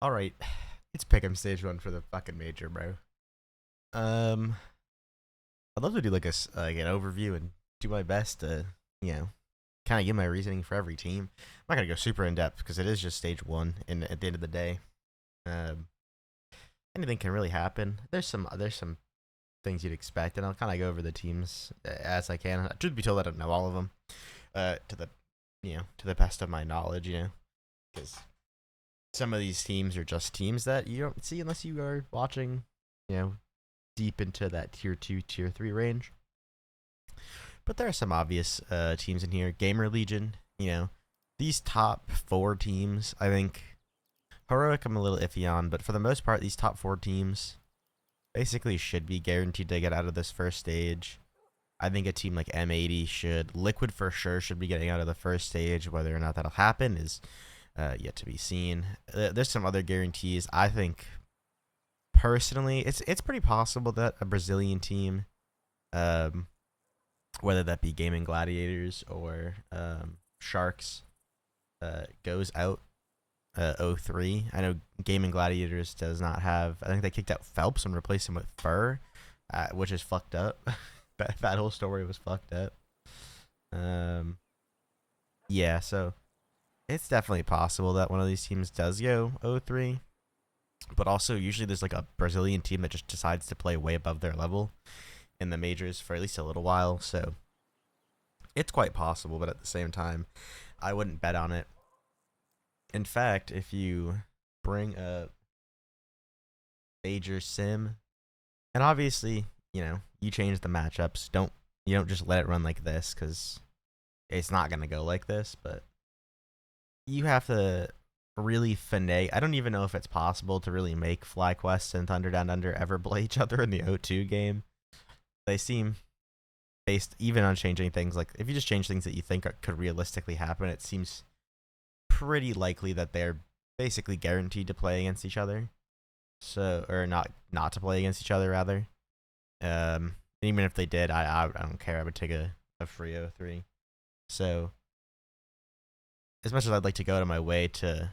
All right, it's pick'em stage one for the fucking major, bro. Um, I'd love to do like like an overview and do my best to, you know, kind of give my reasoning for every team. I'm not gonna go super in depth because it is just stage one, and at the end of the day, um, anything can really happen. There's some things you'd expect, and I'll kind of go over the teams as I can. Truth be told, I don't know all of them, to the, to the best of my knowledge, because some of these teams are just teams that you don't see unless you are watching, you know, deep into that tier two, tier three range. But there are some obvious teams in here. Gamer Legion, these top four teams, I think Heroic I'm a little iffy on, but for the most part, these top four teams basically should be guaranteed to get out of this first stage. I think a team like M80 should. Liquid for sure should be getting out of the first stage. Whether or not that'll happen is yet to be seen. There's some other guarantees. I think personally, it's pretty possible that a Brazilian team, um, whether that be Gaming Gladiators or Sharks, goes out 0-3. I know Gaming Gladiators does not have. I think they kicked out Phelps and replaced him with Fur, which is fucked up. that whole story was fucked up. Um, yeah, so it's definitely possible that one of these teams does go 0-3. But also, usually there's like a Brazilian team that just decides to play way above their level in the majors for at least a little while. So it's quite possible, but at the same time, I wouldn't bet on it. In fact, if you bring a major sim, and obviously, you change the matchups. You don't just let it run like this because it's not gonna go like this. But you have to really finesse. I don't even know if it's possible to really make FlyQuest and Thunder Down Under ever play each other in the O2 game. They seem based even on changing things. Like if you just change things that you think could realistically happen, it seems pretty likely that they're basically guaranteed to play against each other. So or not to play against each other rather. Even if they did, I don't care. I would take a free O3. So as much as I'd like to go out of my way to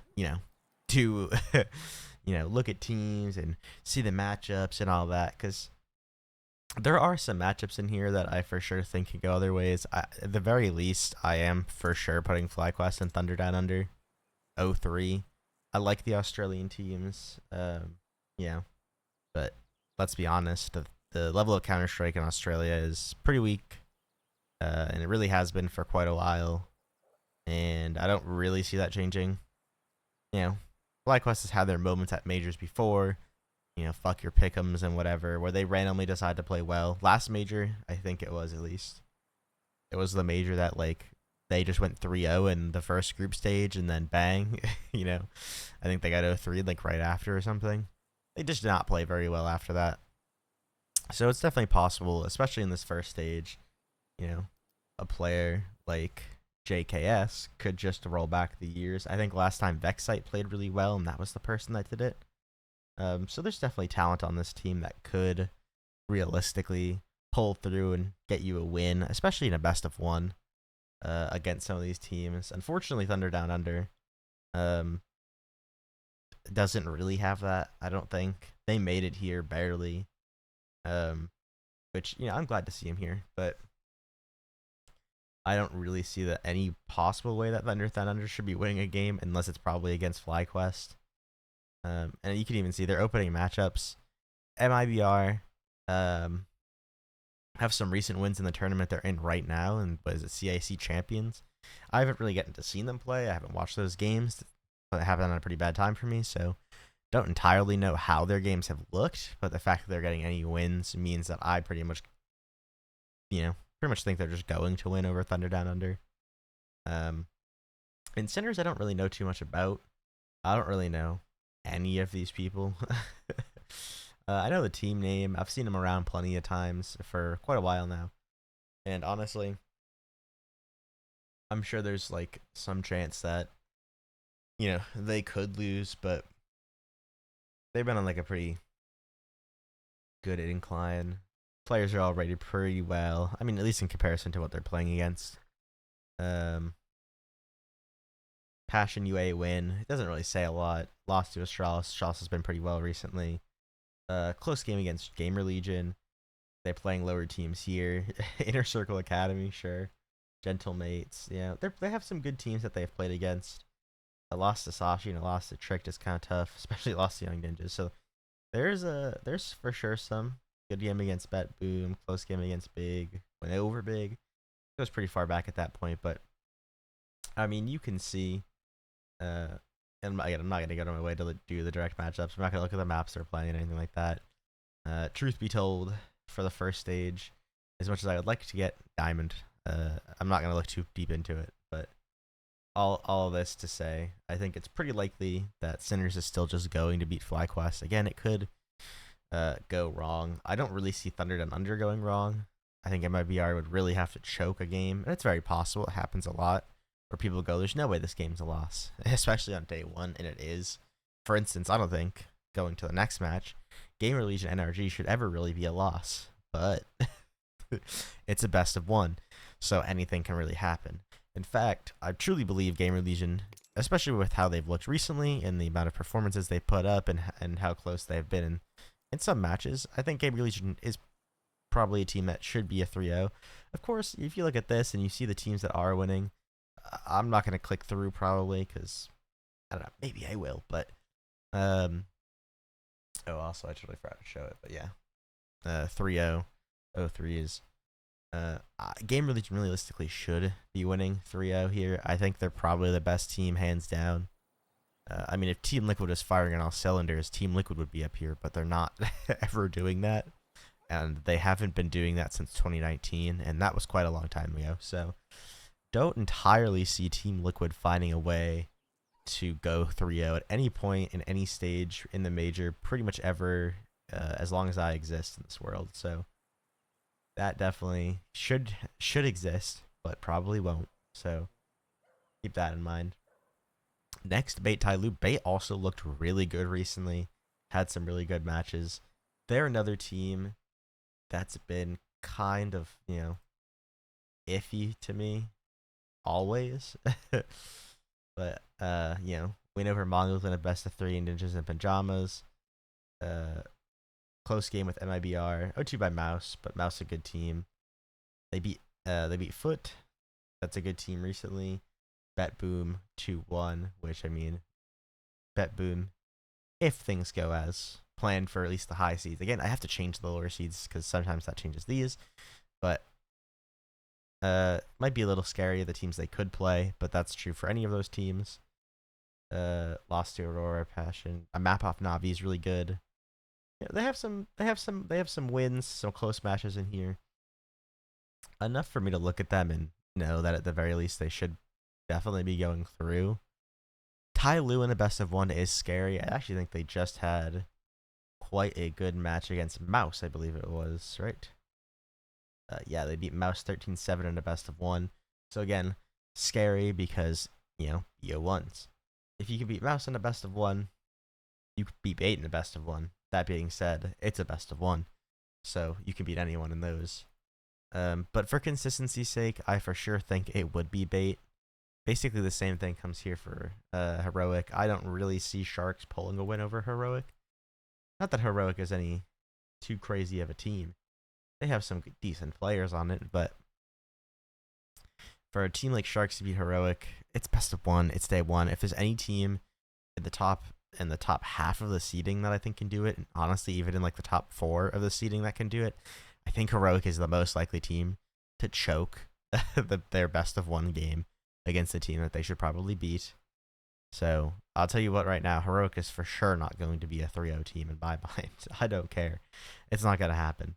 to look at teams and see the matchups and all that, because there are some matchups in here that I for sure think can go other ways. At the very least, I am for sure putting FlyQuest and Thunder Down Under 0-3. I like the Australian teams, but let's be honest, the level of Counter Strike in Australia is pretty weak, and it really has been for quite a while. And I don't really see that changing. FlyQuest has had their moments at majors before. Fuck your pick'ems and whatever, where they randomly decide to play well. Last major, I think it was at least. It was the major that like they just went 3-0 in the first group stage and then bang, I think they got 0-3 like right after or something. They just did not play very well after that. So it's definitely possible, especially in this first stage, a player like JKS could just roll back the years. I think last time Vexite played really well, and that was the person that did it. So there's definitely talent on this team that could realistically pull through and get you a win, especially in a best of one against some of these teams. Unfortunately, Thunder Down Under um, doesn't really have that. I don't think they made it here barely, which I'm glad to see him here, but I don't really see that any possible way that Thunder Down Under should be winning a game unless it's probably against FlyQuest. And you can even see their opening matchups. MIBR have some recent wins in the tournament they're in right now, and what is it, CIC champions. I haven't really gotten to see them play. I haven't watched those games. But they happen on a pretty bad time for me, so don't entirely know how their games have looked. But the fact that they're getting any wins means that I pretty much think they're just going to win over Thunder Down Under. And Sinners, I don't really know too much about. I don't really know any of these people. I know the team name. I've seen them around plenty of times for quite a while now. And honestly, I'm sure there's like some chance that, they could lose, but they've been on like a pretty good incline. Players are all rated pretty well. I mean, at least in comparison to what they're playing against. Um, Passion UA win. It doesn't really say a lot. Lost to Astralis. Astralis has been pretty well recently. Close game against Gamer Legion. They're playing lower teams here. Inner Circle Academy, sure. Gentle Mates. Yeah, they have some good teams that they've played against. I lost to Sashi and I lost to Tricked is kind of tough, especially lost to Young Ninjas. So there's for sure some good game against Bet Boom, close game against Big, went over Big. It was pretty far back at that point, but I mean you can see. And again, I'm not gonna go to my way to do the direct matchups. I'm not gonna look at the maps they're playing or anything like that. Truth be told, for the first stage, as much as I would like to get Diamond, I'm not gonna look too deep into it. But all of this to say, I think it's pretty likely that Sinners is still just going to beat FlyQuest. Again, it could go wrong. I don't really see Thunder and Under going wrong. I think MIBR would really have to choke a game, and it's very possible. It happens a lot where people go, "There's no way this game's a loss," especially on day one, and it is. For instance, I don't think going to the next match, Gamer Legion NRG should ever really be a loss, but it's a best of one, so anything can really happen. In fact, I truly believe Gamer Legion, especially with how they've looked recently and the amount of performances they've put up and how close they've been in some matches, I think Gamer Legion is probably a team that should be a 3-0. Of course, if you look at this and you see the teams that are winning, I'm not going to click through probably because, I don't know, maybe I will, but, also I totally forgot to show it, but yeah, 3-0, 0-3 is, Gamer Legion realistically should be winning 3-0 here. I think they're probably the best team, hands down. I mean, if Team Liquid was firing on all cylinders, Team Liquid would be up here, but they're not ever doing that, and they haven't been doing that since 2019, and that was quite a long time ago, so don't entirely see Team Liquid finding a way to go 3-0 at any point in any stage in the major, pretty much ever, as long as I exist in this world. So that definitely should exist, but probably won't. So keep that in mind. Next, Bait Tai Lu. Bait also looked really good recently. Had some really good matches. They're another team that's been kind of, iffy to me always. But win over Mongols in a best of 3 in Ninjas and Pajamas. Close game with MIBR. 0-2 by Mouse, but Mouse a good team. They beat Foot. That's a good team recently. Bet Boom 2-1, which I mean, Bet Boom, if things go as planned for at least the high seeds. Again, I have to change the lower seeds because sometimes that changes these, but might be a little scary, the teams they could play, but that's true for any of those teams. Lost to Aurora, Passion. A map off Navi is really good. Yeah, they have some wins, some close matches in here. Enough for me to look at them and know that at the very least they should definitely be going through. Tai Lu in a best of 1 is scary. I actually think they just had quite a good match against Mouse, I believe it was, right? Yeah, they beat Mouse 13-7 in a best of 1. So again, scary because, you ones. If you can beat Mouse in a best of 1, you can beat Bait in a best of 1. That being said, it's a best of 1. So you can beat anyone in those. But for consistency's sake, I for sure think it would be Bait. Basically the same thing comes here for Heroic. I don't really see Sharks pulling a win over Heroic. Not that Heroic is any too crazy of a team. They have some decent players on it, but for a team like Sharks to beat Heroic, it's best of 1. It's day 1. If there's any team in the top half of the seeding that I think can do it, and honestly, even in like the top 4 of the seeding that can do it, I think Heroic is the most likely team to choke their best of 1 game against a team that they should probably beat. So I'll tell you what, right now, Heroic is for sure not going to be a 3-0 team in my mind. I don't care. It's not going to happen.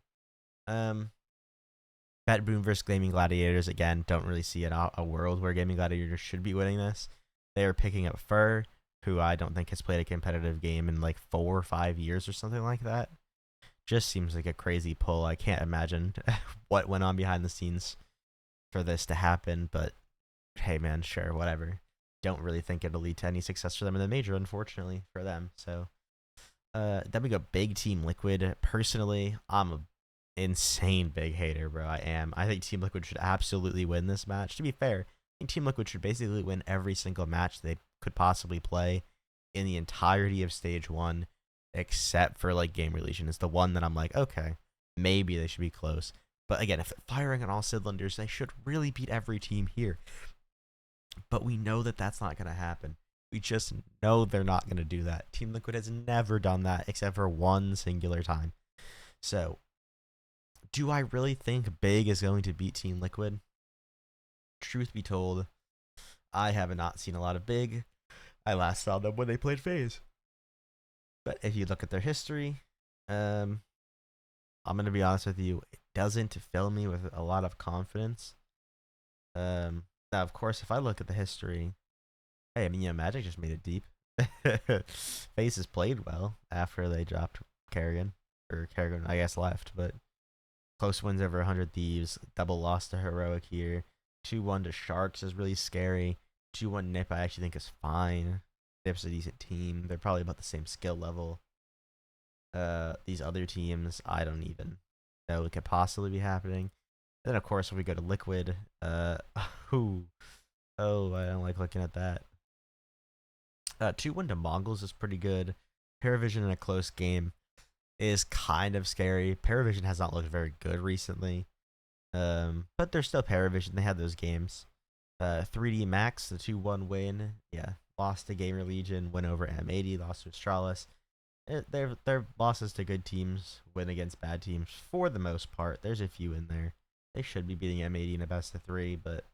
Bet Boom versus Gaming Gladiators, again, don't really see a world where Gaming Gladiators should be winning this. They are picking up Fur, who I don't think has played a competitive game in like 4 or 5 years or something like that. Just seems like a crazy pull. I can't imagine what went on behind the scenes for this to happen, but hey man, sure, whatever. Don't really think it'll lead to any success for them in the major, unfortunately for them. So then we go Big Team Liquid. Personally, I'm a insane big hater, bro. I am. I think Team Liquid should absolutely win this match. To be fair, think Team Liquid should basically win every single match they could possibly play in the entirety of Stage 1, except for like Game Release. It's the one that I'm like, okay, maybe they should be close. But again, if they're firing on all cylinders, they should really beat every team here. But we know that that's not going to happen. We just know they're not going to do that. Team Liquid has never done that except for one singular time. So, do I really think Big is going to beat Team Liquid? Truth be told, I have not seen a lot of Big. I last saw them when they played FaZe. But if you look at their history, I'm going to be honest with you, it doesn't fill me with a lot of confidence. Now, of course, if I look at the history, hey, I mean, Magic just made it deep. FaZe has played well after they dropped Kerrigan. Or Kerrigan, I guess, left. But close wins over 100 Thieves. Double loss to Heroic here. 2-1 to Sharks is really scary. 2-1 Nip, I actually think, is fine. Nip's a decent team. They're probably about the same skill level. These other teams, I don't even know what could possibly be happening. Then, of course, when we go to Liquid, I don't like looking at that. 2-1 to Mongols is pretty good. Paravision in a close game is kind of scary. Paravision has not looked very good recently. But they're still Paravision. They had those games. 3D Max, the 2-1 win. Yeah, lost to Gamer Legion, win over M80, lost to Astralis. They're losses to good teams, win against bad teams for the most part. There's a few in there. They should be beating M80 in a best of 3, but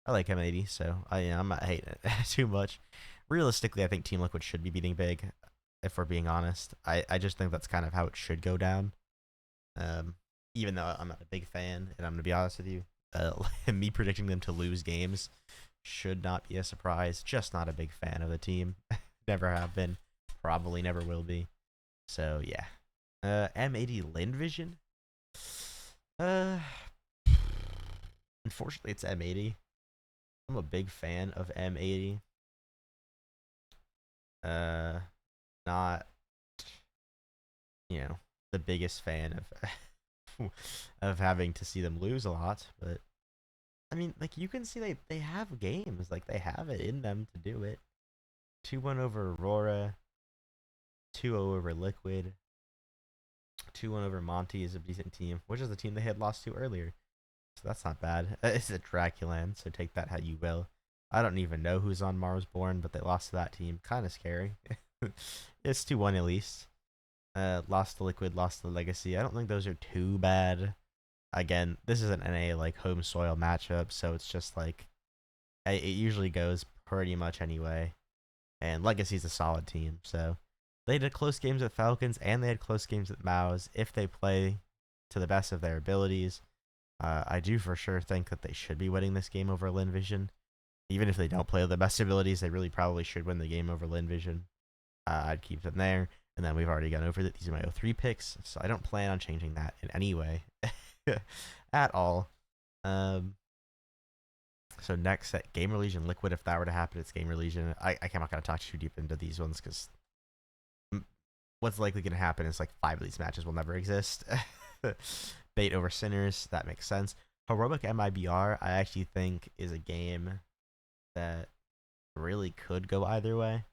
I like M80, so I'm not hating it too much. Realistically, I think Team Liquid should be beating Big, if we're being honest. I just think that's kind of how it should go down. Even though I'm not a big fan, and I'm going to be honest with you, me predicting them to lose games should not be a surprise. Just not a big fan of the team. Never have been. Probably never will be. So, yeah. M80 Lin Vision? Unfortunately, it's M80. I'm a big fan of M80. Not, the biggest fan of having to see them lose a lot, but I mean, like, you can see they have games, like, they have it in them to do it. 2-1 over Aurora, 2-0 over Liquid, 2-1 over Monty is a decent team, which is the team they had lost to earlier, so that's not bad. It's a Draculan, so take that how you will. I don't even know who's on Marsborn, but they lost to that team. Kind of scary. It's 2-1 at least. Lost to Liquid, lost to Legacy. I don't think those are too bad. Again, this is an NA like home soil matchup, so it's just like it usually goes pretty much anyway. And Legacy's a solid team, so they did close games with Falcons and they had close games with Maus. If they play to the best of their abilities, I do for sure think that they should be winning this game over Lin Vision. Even if they don't play with the best abilities, they really probably should win the game over Lin Vision. I'd keep them there. And then we've already gone over that. These are my 03 picks, so I don't plan on changing that in any way at all. So next at Gamer Legion Liquid, if that were to happen, it's Gamer Legion. I'm not going to talk too deep into these ones because what's likely going to happen is like 5 of these matches will never exist. Bait over Sinners, that makes sense. Heroic MIBR, I actually think is a game that really could go either way.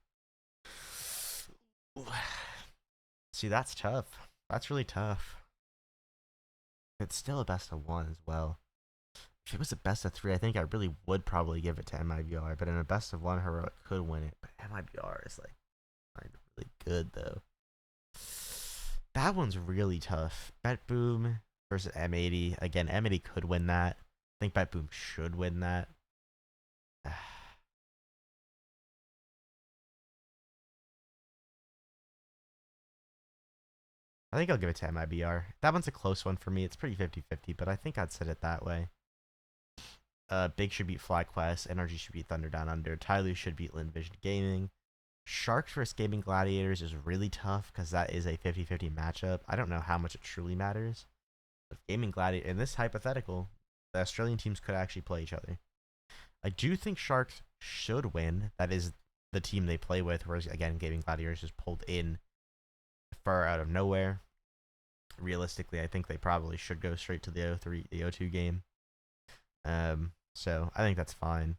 See, that's tough. That's really tough. It's still a best of 1 as well. If it was a best of 3, I think I really would probably give it to MIBR. But in a best of 1, Heroic could win it. But MIBR is like kind of really good though. That one's really tough. Bet Boom versus M80. Again, M80 could win that. I think Bet Boom should win that. I think I'll give it to MIBR. That one's a close one for me. It's pretty 50-50, but I think I'd set it that way. Big should beat FlyQuest. Energy should beat Thunder Down Under. Tyloo should beat Lin Vision Gaming. Sharks vs Gaming Gladiators is really tough because that is a 50-50 matchup. I don't know how much it truly matters. But Gaming Gladiator, in this hypothetical, the Australian teams could actually play each other. I do think Sharks should win. That is the team they play with, whereas, again, Gaming Gladiators just pulled in far out of nowhere. Realistically, I think they probably should go straight to the 02 game. So I think that's fine.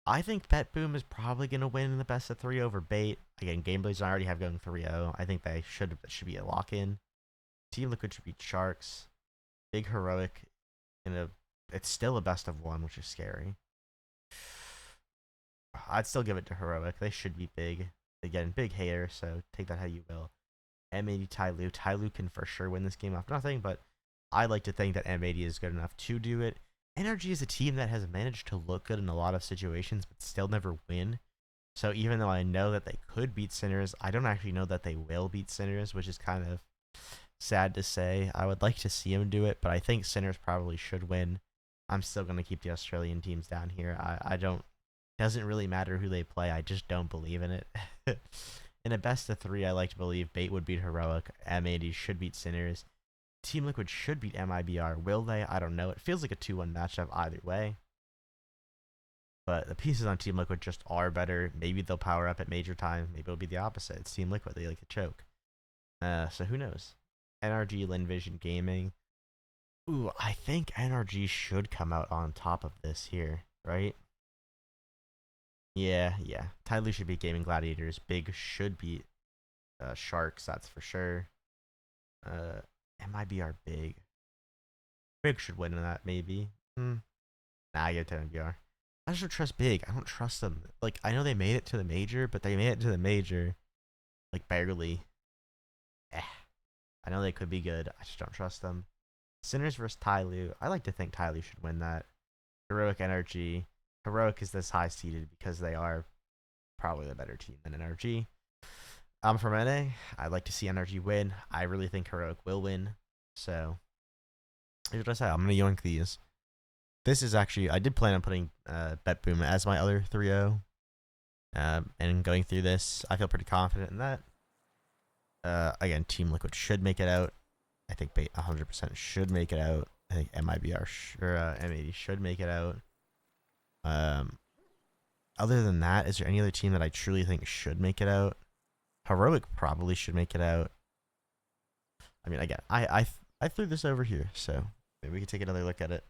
I think Bet Boom is probably going to win in the best of 3 over Bait. Again, Gameblaze I already have going 3-0. I think they should be a lock-in. Team Liquid should beat Sharks. Big Heroic it's still a best of 1, which is scary. I'd still give it to Heroic. They should be big. Again, big hater, so take that how you will. M80 Tyloo. Tyloo can for sure win this game off nothing, but I like to think that M80 is good enough to do it. NRG is a team that has managed to look good in a lot of situations, but still never win. So even though I know that they could beat Sinners, I don't actually know that they will beat Sinners, which is kind of sad to say. I would like to see them do it, but I think Sinners probably should win. I'm still going to keep the Australian teams down here. I don't. Doesn't really matter who they play. I just don't believe in it. In a best of 3, I like to believe Bait would beat Heroic. M80 should beat Sinners. Team Liquid should beat MIBR. Will they? I don't know. It feels like a 2-1 matchup either way. But the pieces on Team Liquid just are better. Maybe they'll power up at major time. Maybe it'll be the opposite. It's Team Liquid. They like to choke. So who knows? NRG, Linvision Gaming. Ooh, I think NRG should come out on top of this here, right? Yeah. Tyloo should beat Gaming Gladiators. Big should beat Sharks, that's for sure. MIBR Big. Big should win in that, maybe. Nah, I give it to MIBR. I just don't trust Big. I don't trust them. Like, I know they made it to the major, but they made it to the major, like, barely. I know they could be good. I just don't trust them. Sinners versus Tyloo. I like to think Tyloo should win that. Heroic NRG. Heroic is this high seeded because they are probably the better team than NRG. I'm from NA. I'd like to see NRG win. I really think Heroic will win. So, here's what I say. I'm going to yoink these. This is actually, I did plan on putting Bet Boom as my other 3-0. And going through this, I feel pretty confident in that. Again, Team Liquid should make it out. I think Bait 100% should make it out. I think MIBR or M80 should make it out. Other than that, is there any other team that I truly think should make it out? Heroic probably should make it out. I mean, again, I threw this over here, so maybe we can take another look at it.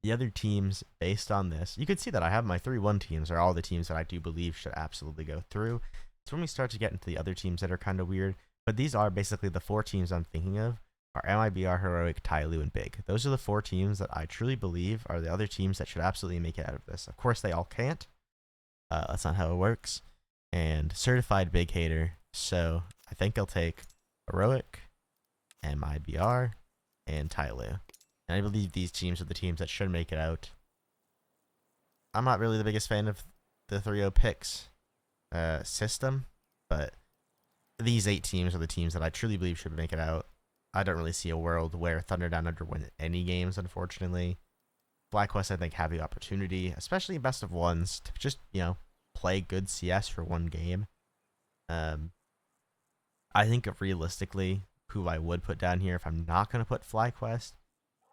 The other teams, based on this, you can see that I have my 3-1 teams are all the teams that I do believe should absolutely go through. It's when we start to get into the other teams that are kind of weird, but these are basically the 4 teams I'm thinking of are MIBR, Heroic, Tyloo, and Big. Those are the 4 teams that I truly believe are the other teams that should absolutely make it out of this. Of course, they all can't. That's not how it works. And certified big hater, so I think I'll take Heroic, MIBR, and Tyloo. And I believe these teams are the teams that should make it out. I'm not really the biggest fan of the 3-0 picks system, but these 8 teams are the teams that I truly believe should make it out. I don't really see a world where Thunder Down Under win any games, unfortunately. FlyQuest, I think, have the opportunity, especially in best of ones, to just, play good CS for one game. I think realistically, who I would put down here if I'm not going to put FlyQuest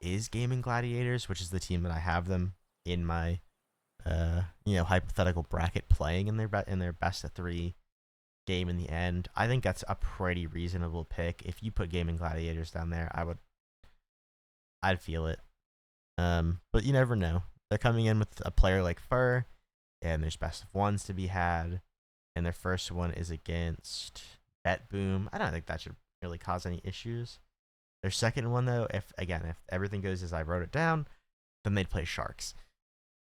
is Gaming Gladiators, which is the team that I have them in my, hypothetical bracket playing in their best of 3 game in the end. I think that's a pretty reasonable pick. If you put Gaming Gladiators down there, I'd feel it. But you never know. They're coming in with a player like Fur, and there's best of ones to be had, and their first one is against Bet Boom. I don't think that should really cause any issues. Their second one, though, if everything goes as I wrote it down, then they'd play Sharks.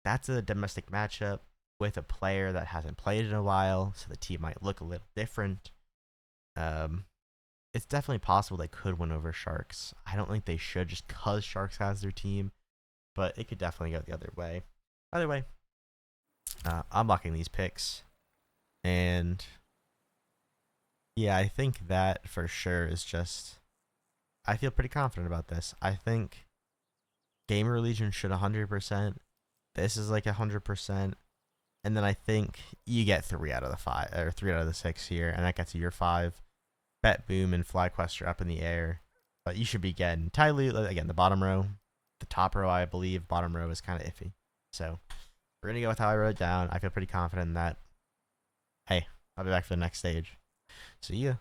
That's a domestic matchup with a player that hasn't played in a while, so the team might look a little different. It's definitely possible they could win over Sharks. I don't think they should just because Sharks has their team, but it could definitely go the other way. Either way, I'm locking these picks, and yeah, I think that for sure is just, I feel pretty confident about this. I think Gamer Legion should 100%. This is like 100%. And then I think you get 3 out of the 5 or 3 out of the 6 here, and that gets you your 5. Bet Boom and FlyQuest are up in the air, but you should be getting Tyloo again. The bottom row, the top row, I believe. Bottom row is kind of iffy, so we're gonna go with how I wrote it down. I feel pretty confident in that. Hey, I'll be back for the next stage. See ya.